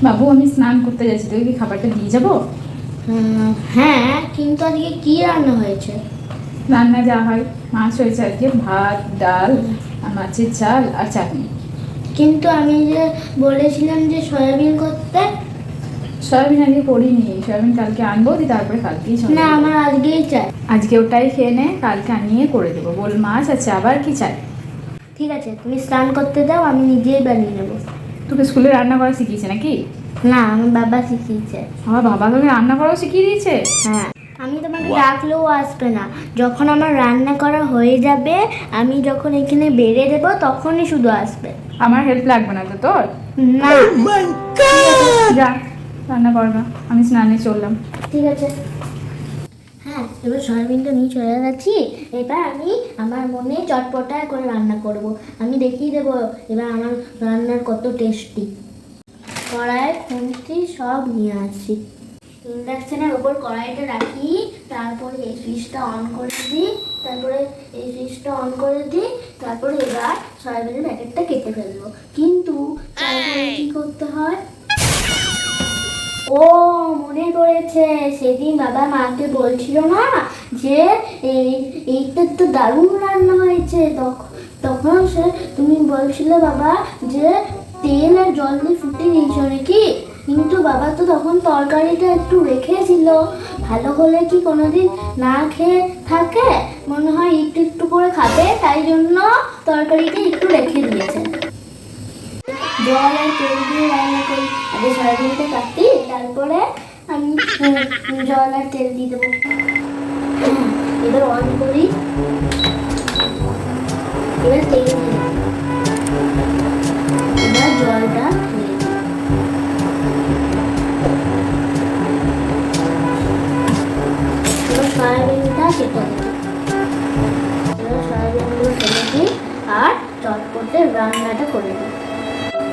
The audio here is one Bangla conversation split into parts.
বাবু আমি স্নান করতে যাচ্ছি, তোকে কি খাবারটা দিয়ে যাবো? হ্যাঁ, কিন্তু আজকে কি রান্না হয়েছে? রান্না যা হয়, মাছ হয়েছে আজকে, ভাত ডাল আর মাছের ঝাল আর চাটনি। কিন্তু আমি যে বলেছিলাম যে সয়াবিন করতে। সয়াবিন আজকে করিনি, সয়াবিন কালকে আনবো, দিয়ে তারপরে কালকেই না, আমার আজকেই চাই। আজকে ওটাই খেয়ে নে, কালকে আনিয়ে করে দেবো। বল মাছ আছে, আবার কি চাই? ঠিক আছে, তুমি স্নান করতে দাও, আমি নিজেই বানিয়ে নেবো। তোকে স্কুলে রান্না করা শিখিয়েছে নাকি? না, আমার বাবা শিখিয়েছে। আমার বাবা তোকে রান্না করাও শিখিয়ে দিয়েছে? হ্যাঁ, আমি তোমাকে ডাকলেও আসবে না। যখন আমার রান্না করা হয়ে যাবে, আমি যখন এখানে বেড়ে দেবো তখনই শুধু আসবে। আমার হেল্প লাগবে না তো তোর? না। যা রান্না করবা, আমি স্নানে চললাম। ঠিক আছে। হ্যাঁ, এবার সয়াবিনটা নিয়ে চলে গেছি। এবার আমি আমার মনে চটপটা করে রান্না করব। আমি দেখিয়ে দেবো এবার আমার রান্নার কত টেস্টি। কড়াই খুন্তি সব নিয়ে আসি। ইন্ডাকশনের ওপর কড়াইটা রাখি, তারপরে এই সুইচটা অন করে দিই, তারপরে এবার সয়াবিনের প্যাকেটটা কেটে ফেলবো। কিন্তু তারপরে কি করতে হয়? ও, মনে পড়েছে, সেদিন বাবা মাকে বলছিল না যে এইটা তো দারুণ রান্না হয়েছে। তখন তুমি বলছিলে বাবা যে তেল আর জল দিয়ে ফুটিয়ে দিয়েছ নাকি? কিন্তু বাবা তো তখন তরকারিটা একটু রেখেছিল। ভালো হলে কি কোনোদিন না খেয়ে থাকে? মনে হয় একটু একটু করে খাবে, তাই জন্য তরকারিটা একটু রেখে দিয়েছে। জল আর তেল দিয়ে রান্না করি। আগে সয়াবিনটা কাটি, তারপরে আমি জল আর তেল দিয়ে দেবো। এবার অন করি, এবার তেল দিই, এবার জলটা দিয়ে দিই। এবার সয়াবিনটা কেটে দিই, এবার সয়াবিনগুলো ফেলে দিই আর চটপটে রান্নাটা করে দিই।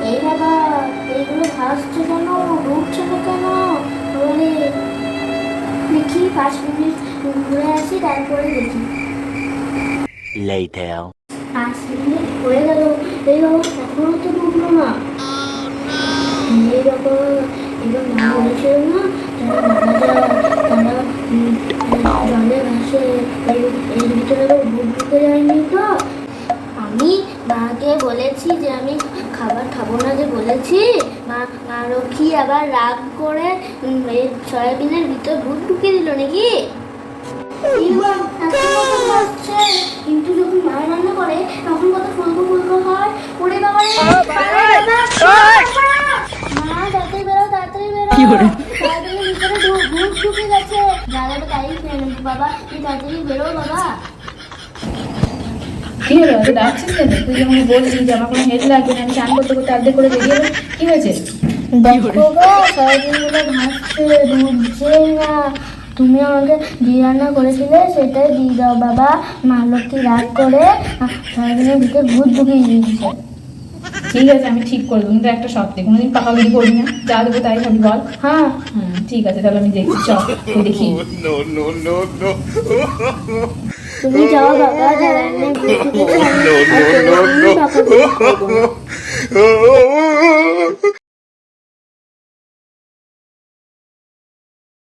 এই বাবা, এইগুলো ভাসছে কেন, ঢুকছে না কেন? বলে দেখি 5 মিনিট ঘুরে আসি, তারপরে দেখি। Later. 5 মিনিট হয়ে গেল, এই বাবা এখনো তো ঢুকলো না। এই বাবা, এবার মা বলেছিল না তারা জলে ভাসে, এর ভিতরে ভূত ঢুকে যায়নি তো? আমি মাকে বলেছি যে আমি খাবার খাবো না, যে বলেছি মা রক্ষী আবার রাগ করে এই সয়াবিনের ভিতর ভূত ঢুকিয়ে দিল নাকি? কিন্তু যখন মা রান্না করে তখন কত ফুলকো ফুলকো হয়। ওরে বাবা, মা তাড়াতাড়ি বেরো, সয়াবিনের ভিতরে ভূত ঢুকে গেছে। যারা তাই বাবা, তুই তাড়াতাড়ি বেরো বাবা। কি হলো, তুই ডাকছিস কেন? তুই যখন বলছিস যে আমার কোনো হেল্প লাগবে না, আমি স্নান করতে করতে আর্ধেক করে বেরিয়ে গেলো, কি হয়েছে? দেখো গো, সয়াবিনগুলো ভাসছে, ডুবছেই না। তুমি আমাকে যে রান্না করেছিলে সেটাই দিয়ে দাও বাবা। মা লক্ষ্মী রাগ করে সয়াবিনের ভিতরে ভূত ঢুকিয়ে দিয়েছে। ঠিক আছে, আমি ঠিক করে দেবো, কিন্তু একটা শর্তে, কোনোদিন পাকাগুলি করবি না, যা দেবো তাই খাবি, বল? হ্যাঁ, ঠিক আছে, তাহলে আমি দেখছি, চল তুই দেখি। তুমি যাও বাবা, যা রান্নায় ভূত ঢুকেছে আমি আর কোনোদিন পাকাগুলি করবো না।